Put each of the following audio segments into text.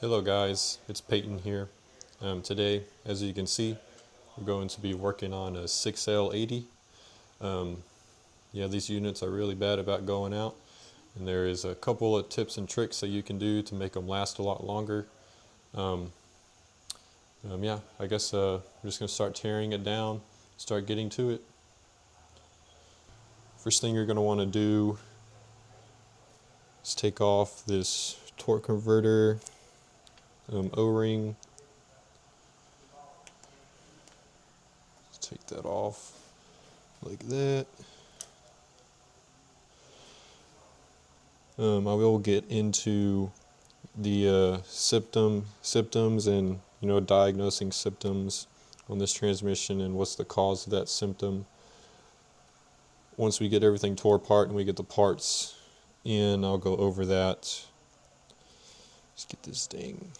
Hello guys, it's Peyton here. Today, as you can see, we're going to be working on a 6L80. Yeah, these units are really bad about going out, and there is a couple of tips and tricks that you can do to make them last a lot longer. Yeah, I guess I'm just going to start tearing it down, start getting to it. First thing you're going to want to do is take off this torque converter O-ring. Take that off like that. I will get into the symptoms and diagnosing symptoms on this transmission and what's the cause of that symptom. Once we get everything tore apart and we get the parts in, I'll go over that. Let's get this dang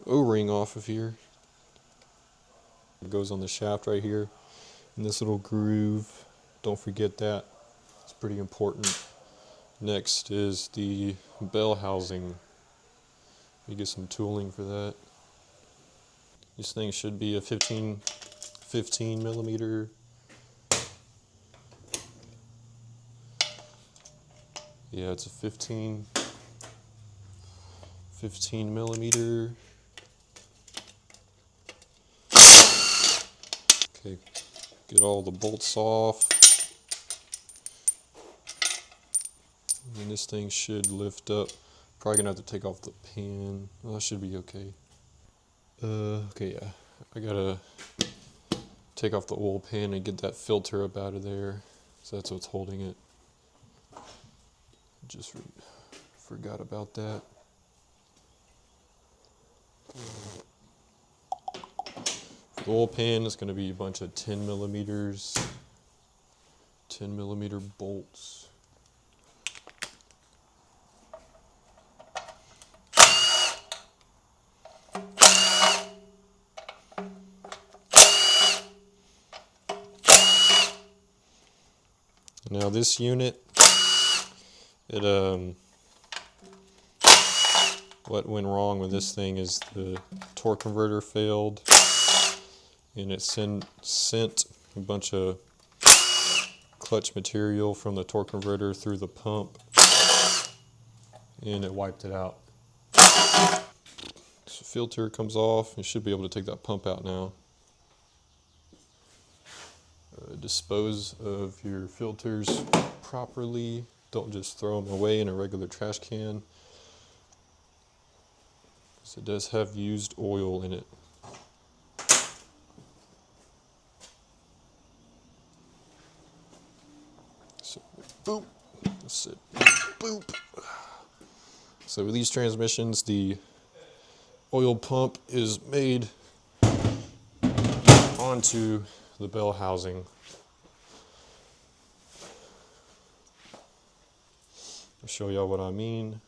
O-ring off of here. It goes on the shaft right here in this little groove. Don't forget that. It's pretty important. Next is the bell housing. You get some tooling for that. This thing should be a 15 millimeter. Yeah, it's a 15 millimeter. Okay, get all the bolts off. And this thing should lift up. Probably gonna have to take off the pan. Well, that should be okay. Okay, yeah. I gotta take off the oil pan and get that filter up out of there. So that's what's holding it. Just forgot about that. For the oil pan, it's gonna be a bunch of 10 millimeter bolts. Now this unit, what went wrong with this thing is the torque converter failed, and it sent a bunch of clutch material from the torque converter through the pump, and it wiped it out. So filter comes off. You should be able to take that pump out now. Dispose of your filters properly. Don't just throw them away in a regular trash can, because it does have used oil in it. So, boop. That's it. Boop. So with these transmissions, the oil pump is made onto the bell housing. I'll show y'all what I mean.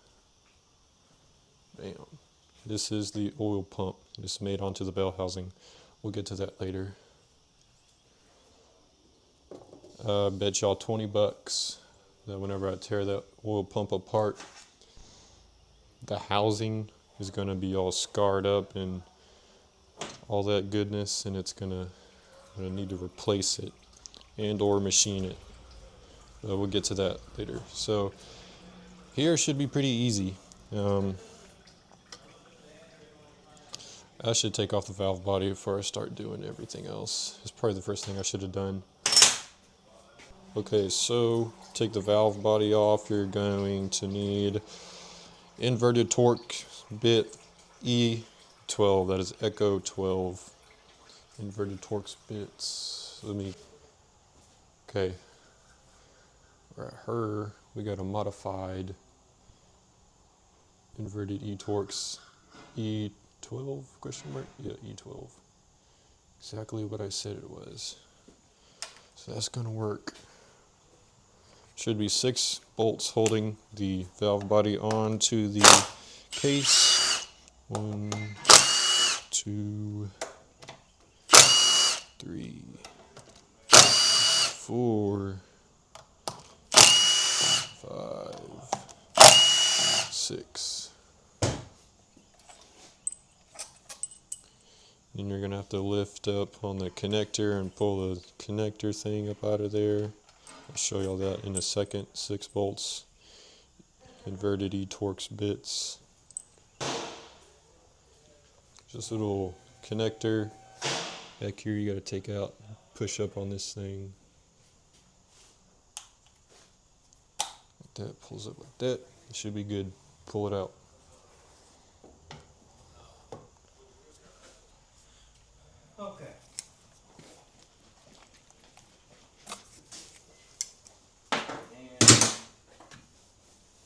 Bam. This is the oil pump. It's made onto the bell housing. We'll get to that later. Bet y'all $20 that whenever I tear that oil pump apart, the housing is going to be all scarred up and all that goodness, and it's going to need to replace it and or machine it. We'll get to that later. So here should be pretty easy. I should take off the valve body before I start doing everything else. It's probably the first thing I should have done. Okay, so take the valve body off. You're going to need inverted torque bit E12. That is Echo 12. Inverted torque bits. Okay. Right, we got a modified inverted E-Torx E12 question mark? Yeah, E12. Exactly what I said it was. So that's gonna work. Should be 6 bolts holding the valve body onto the case. 1, 2, 3, 4, 5, 6. Then you're gonna have to lift up on the connector and pull the connector thing up out of there. I'll show y'all that in a second. 6 bolts, inverted E-Torx bits. Just a little connector back here you gotta take out, push up on this thing. Like that, pulls up like that. It should be good. Pull it out. Okay.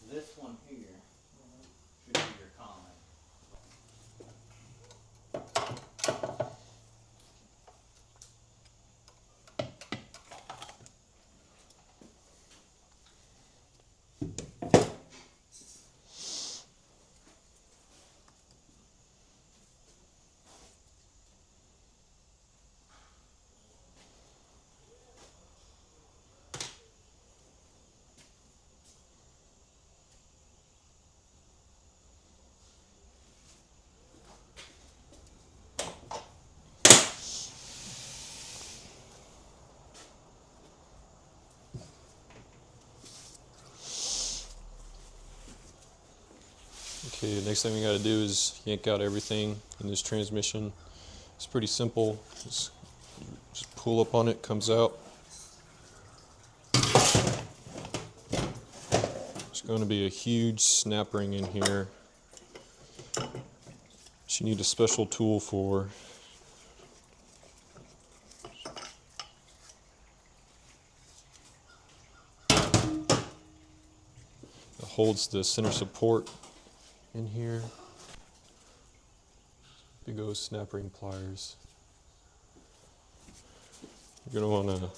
And this one here should be your comment. Okay, the next thing we gotta do is yank out everything in this transmission. It's pretty simple. Just pull up on it, comes out. There's going to be a huge snap ring in here, which you need a special tool for. It holds the center support in here. Big old snap ring pliers. You're going to want to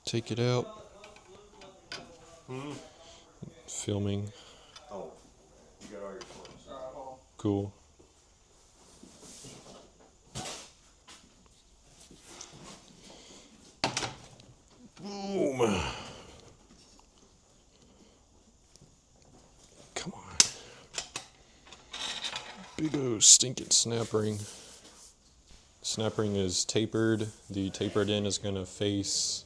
take it out. Filming. Oh, you got all your forms. Cool. Boom. Come on. Big old stinking snap ring. Snap ring is tapered. The tapered end is going to face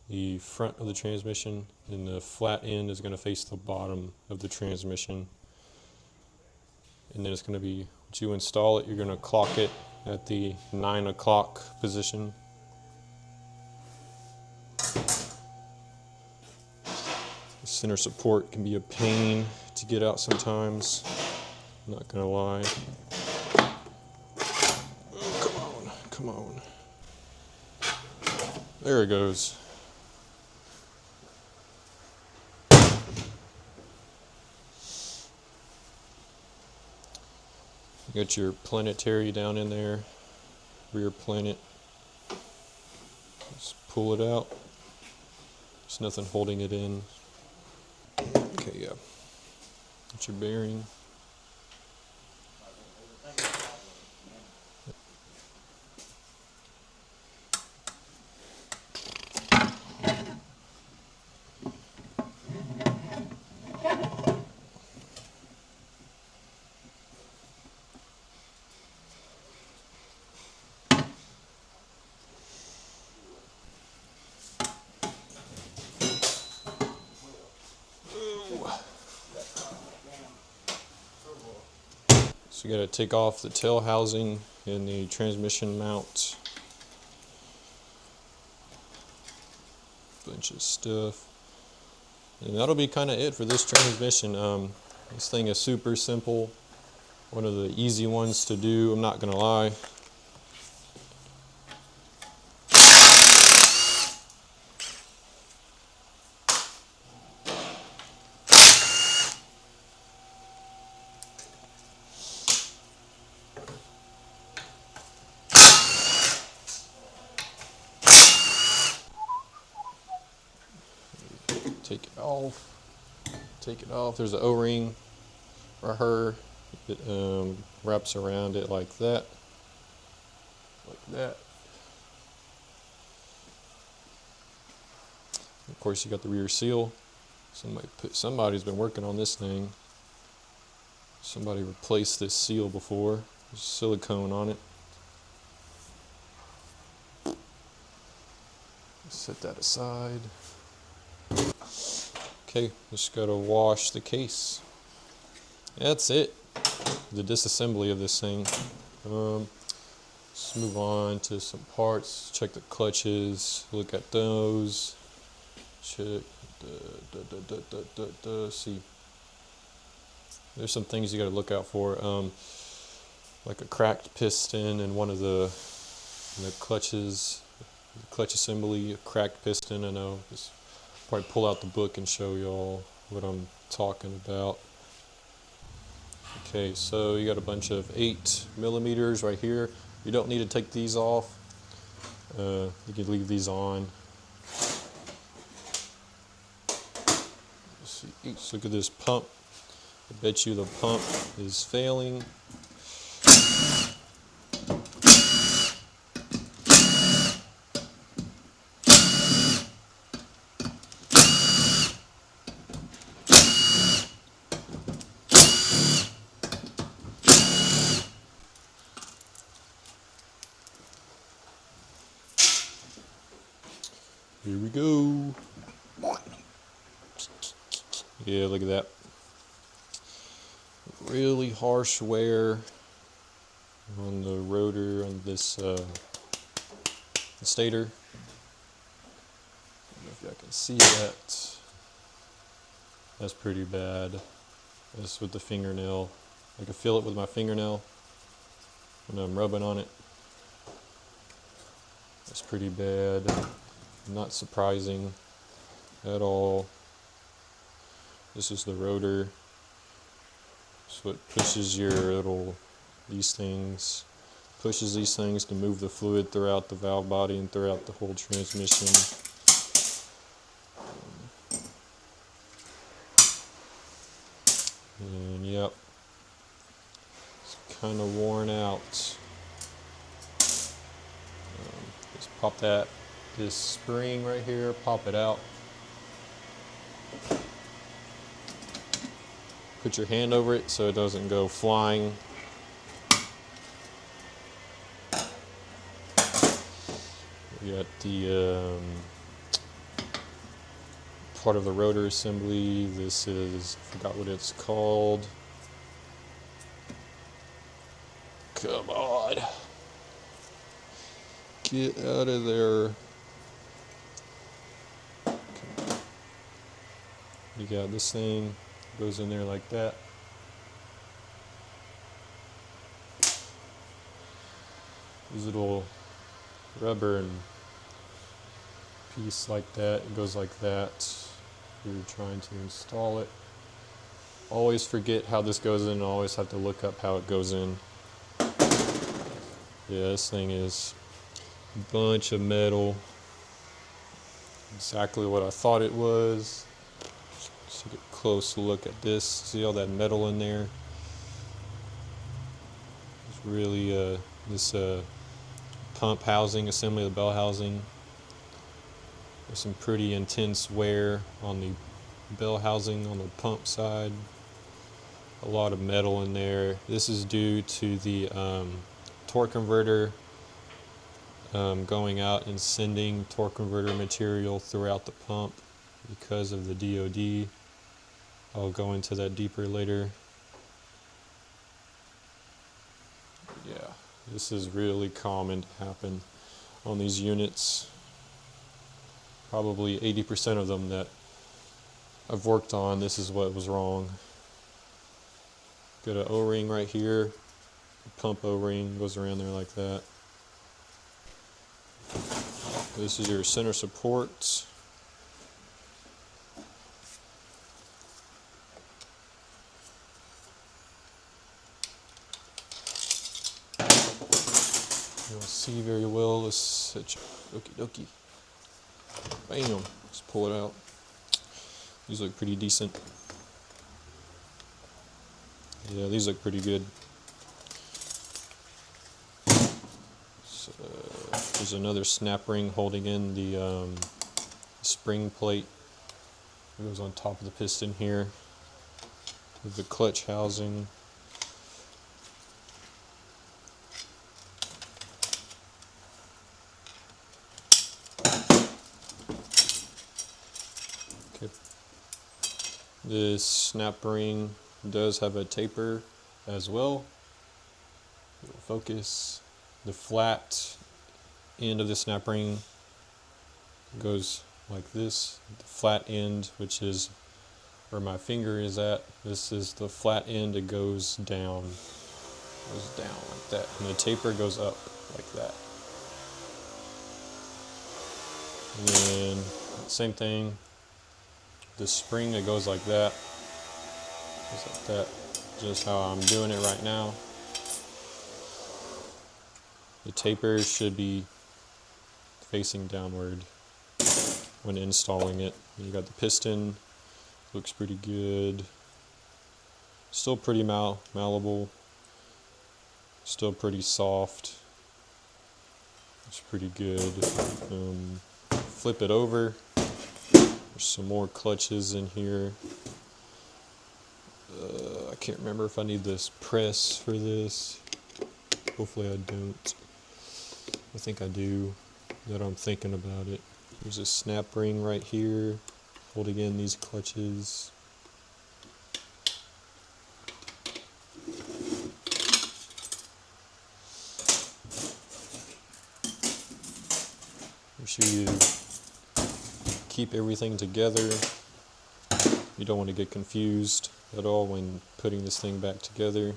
the front of the transmission, and the flat end is going to face the bottom of the transmission. And then it's going to be, once you install it, you're going to clock it at the 9 o'clock position. The center support can be a pain to get out sometimes, I'm not going to lie. Oh, come on. There it goes. You got your planetary down in there, rear planet. Just pull it out. There's nothing holding it in. Okay, yeah. That's your bearing. So you got to take off the tail housing and the transmission mount. Bunch of stuff. And that'll be kind of it for this transmission. This thing is super simple. One of the easy ones to do, I'm not going to lie. Take it off. Take it off. There's an O-ring right here. It wraps around it like that. Like that. Of course, you got the rear seal. Somebody's been working on this thing. Somebody replaced this seal before. There's silicone on it. Set that aside. Okay, just gotta wash the case. That's it. The disassembly of this thing. Let's move on to some parts. Check the clutches. Look at those. Check. See. There's some things you gotta look out for. Like a cracked piston in one of the clutches. The clutch assembly, a cracked piston. I know. Just probably pull out the book and show y'all what I'm talking about. Okay, so you got a bunch of 8mm right here. You don't need to take these off. You can leave these on. Let's see. Let's look at this pump. I bet you the pump is failing. Here we go. Yeah, look at that. Really harsh wear on the rotor on this stator. I don't know if y'all can see that. That's pretty bad. That's with the fingernail. I can feel it with my fingernail when I'm rubbing on it. That's pretty bad. Not surprising at all. This is the rotor. So it pushes these things to move the fluid throughout the valve body and throughout the whole transmission. And yep, it's kind of worn out. Just pop this spring right here, pop it out. Put your hand over it so it doesn't go flying. We got the part of the rotor assembly. This is, I forgot what it's called. Come on. Get out of there. You got this thing, goes in there like that. This little rubber and piece like that, it goes like that. You're trying to install it. Always forget how this goes in, always have to look up how it goes in. Yeah, this thing is a bunch of metal. Exactly what I thought it was. Let's take a close look at this. See all that metal in there? It's really this pump housing, assembly of the bell housing. There's some pretty intense wear on the bell housing on the pump side. A lot of metal in there. This is due to the torque converter going out and sending torque converter material throughout the pump because of the DOD. I'll go into that deeper later. Yeah, this is really common to happen on these units. Probably 80% of them that I've worked on, this is what was wrong. Got an O-ring right here, pump O-ring goes around there like that. This is your center support. You don't see very well. Let's set you. Okie dokie. Bam. Let's pull it out. These look pretty decent. Yeah, these look pretty good. So, there's another snap ring holding in the spring plate. It goes on top of the piston here with the clutch housing. This snap ring does have a taper as well. It'll focus. The flat end of the snap ring goes like this. The flat end, which is where my finger is at, this is the flat end. It goes down like that, and the taper goes up like that. And then same thing, the spring that goes like that, just how I'm doing it right now. The taper should be facing downward when installing it. You got the piston, looks pretty good. Still pretty malleable. Still pretty soft. It's pretty good. Flip it over. There's some more clutches in here. I can't remember if I need this press for this. Hopefully I don't. I think I do, that I'm thinking about it. There's a snap ring right here, holding in these clutches. Make sure you keep everything together. You don't want to get confused at all when putting this thing back together.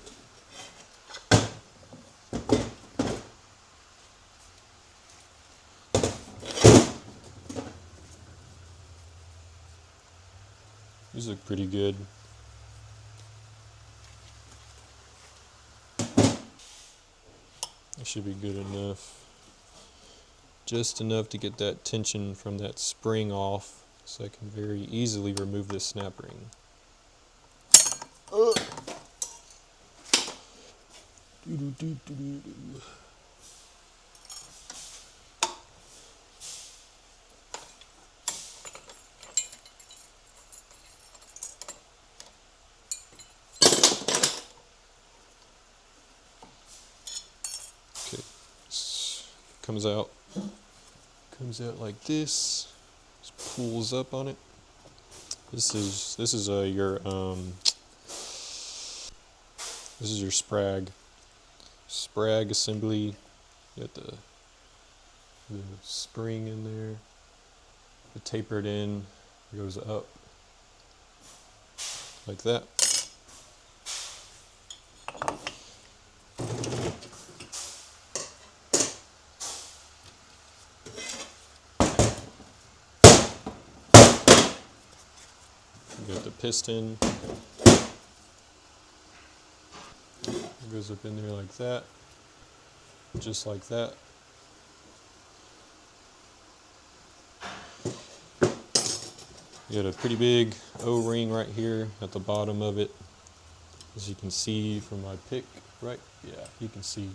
These look pretty good. That should be good enough. Just enough to get that tension from that spring off, so I can very easily remove this snap ring. Okay, comes out like this. Just pulls up on it. This is your sprag assembly. You got the spring in there. The tapered in goes up like that. You got the piston. It goes up in there like that. Just like that. You got a pretty big O-ring right here at the bottom of it. As you can see from my pick, right? Yeah, you can see.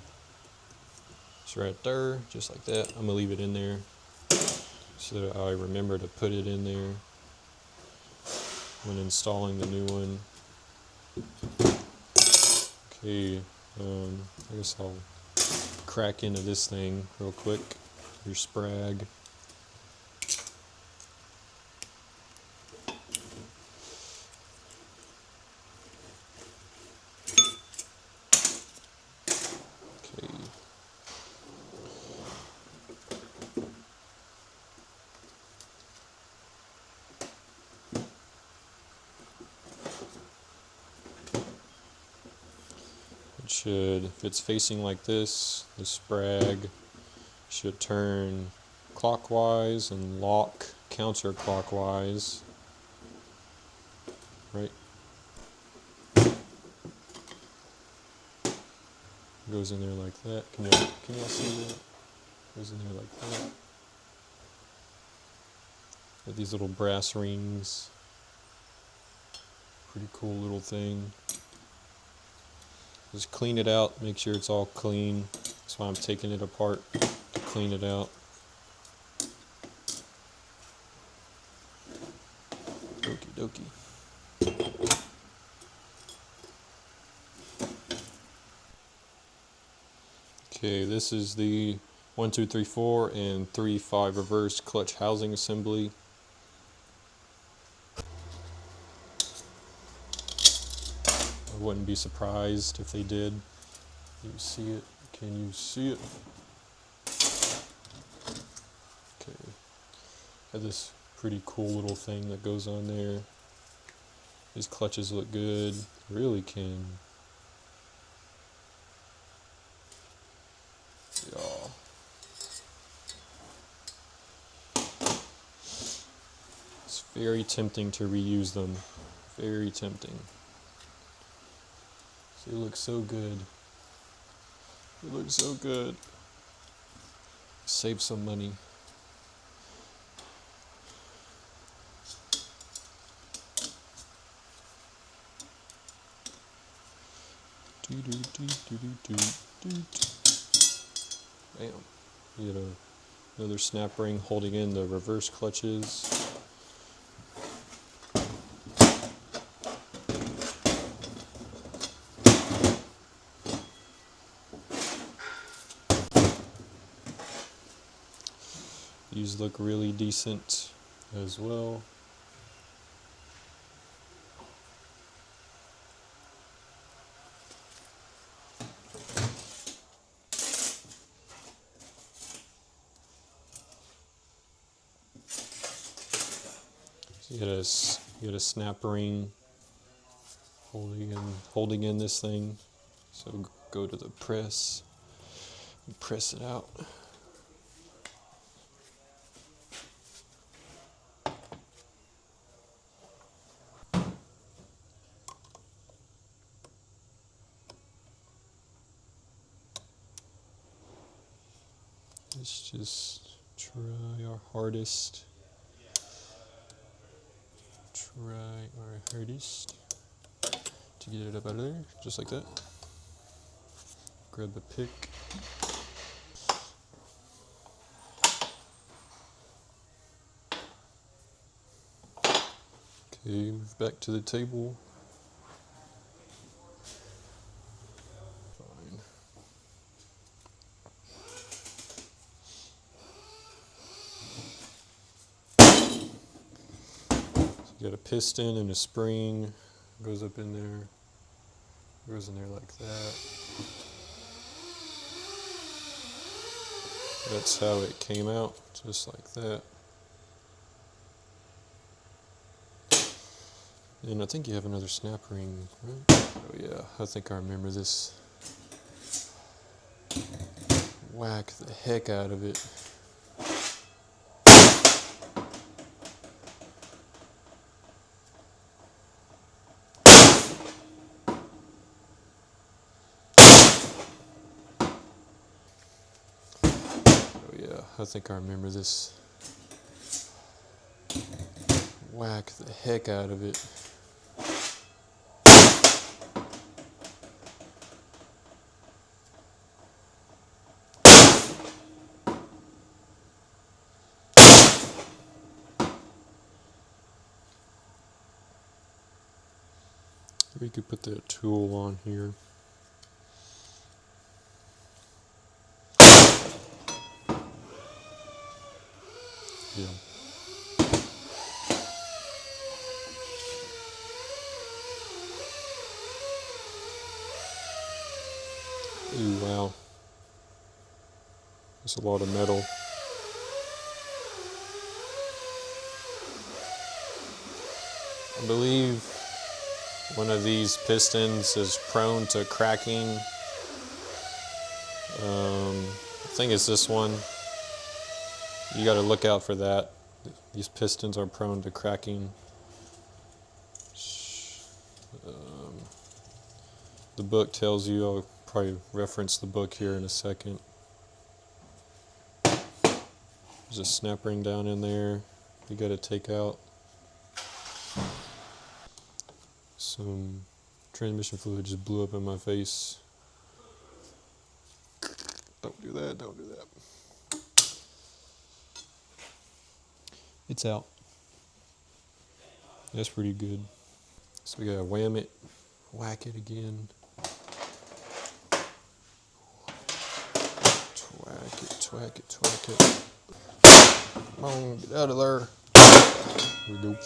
It's right there, just like that. I'm gonna leave it in there so that I remember to put it in there when installing the new one. Okay, I guess I'll crack into this thing real quick. Your sprag. Okay. It should, if it's facing like this, the sprag should turn clockwise and lock counterclockwise, right? Goes in there like that. Can y'all see that? Goes in there like that. With these little brass rings. Pretty cool little thing. Just clean it out, make sure it's all clean. That's why I'm taking it apart to clean it out. Okie dokie. Okay, this is the 1, 2, 3, 4 and 3, 5 reverse clutch housing assembly. I wouldn't be surprised if they did. You see it? Can you see it? Okay. Got this pretty cool little thing that goes on there. These clutches look good. Really can. Yeah. It's very tempting to reuse them. Very tempting. They look so good. It looks so good. Save some money. Bam. You get another snap ring holding in the reverse clutches. These look really decent as well. So you get a snap ring holding in this thing. So go to the press and press it out. Let's just try our hardest. To get it up out of there, just like that. Grab the pick. Okay, move back to the table. Fine. So you got a piston and a spring. Goes up in there. Goes in there like that. That's how it came out, just like that. And I think you have another snap ring, right? Oh yeah, I think I remember this. Whack the heck out of it. Oh yeah, I think I remember this. Whack the heck out of it. We could put that tool on here. Yeah. Ooh, wow. That's a lot of metal. I believe one of these pistons is prone to cracking. I think it's this one. You got to look out for that. These pistons are prone to cracking. The book tells you, I'll probably reference the book here in a second. There's a snap ring down in there you got to take out. Some transmission fluid just blew up in my face. Don't do that, don't do that. It's out. That's pretty good. So we gotta wham it, whack it again. Twack it, twack it, twack it. Come on, get out of there. There we go.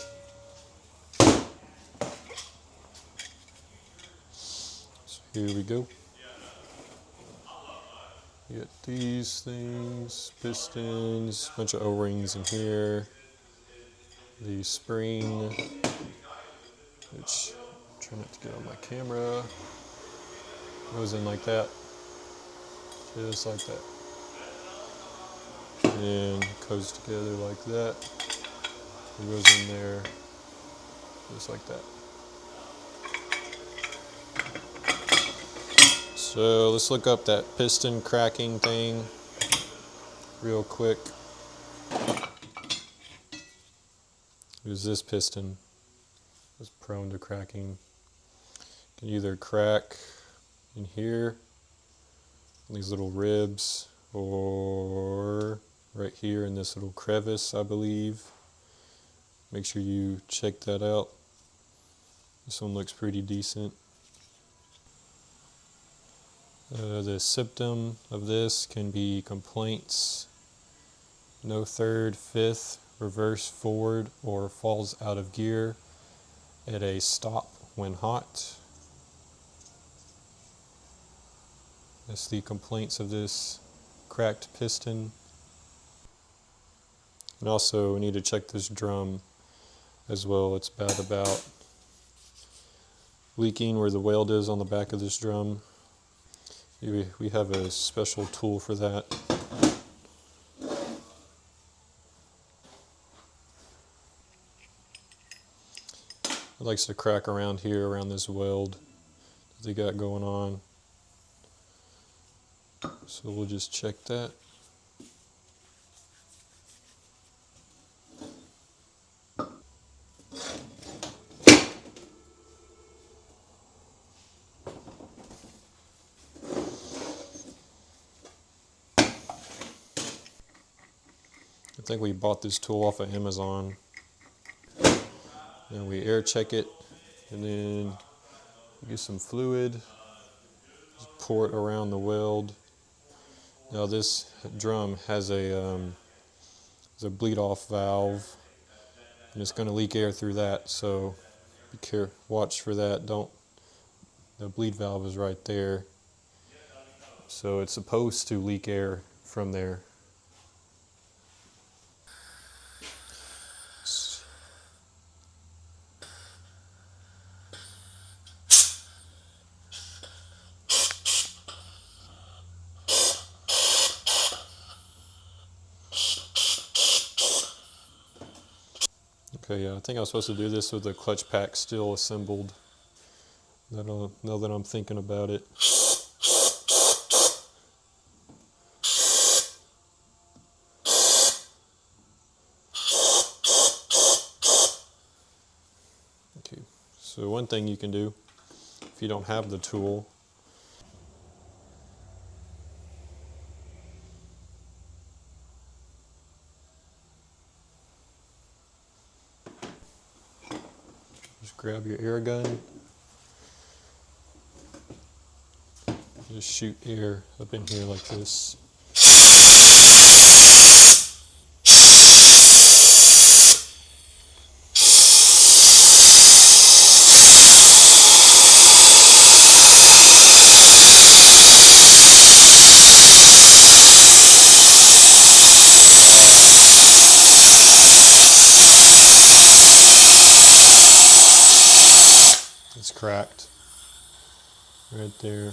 here we go. You get these things, pistons, bunch of O-rings in here. The spring, which I'm trying not to get on my camera, goes in like that, just like that. And goes together like that. It goes in there, just like that. So let's look up that piston cracking thing real quick. Because this piston is prone to cracking. It can either crack in here, in these little ribs, or right here in this little crevice, I believe. Make sure you check that out. This one looks pretty decent. The symptom of this can be complaints, no third, fifth, reverse, forward, or falls out of gear at a stop when hot. That's the complaints of this cracked piston. And also we need to check this drum as well. It's bad about leaking where the weld is on the back of this drum. We have a special tool for that. It likes to crack around here, around this weld that they got going on. So we'll just check that. I think we bought this tool off of Amazon. And we air check it, and then get some fluid, just pour it around the weld. Now this drum has a bleed off valve, and it's going to leak air through that, so be careful, watch for that. The bleed valve is right there, so it's supposed to leak air from there. Okay, yeah, I think I was supposed to do this with the clutch pack still assembled. Now that I'm thinking about it. Okay, so one thing you can do, if you don't have the tool, just grab your air gun, just shoot air up in here like this. It's cracked right there.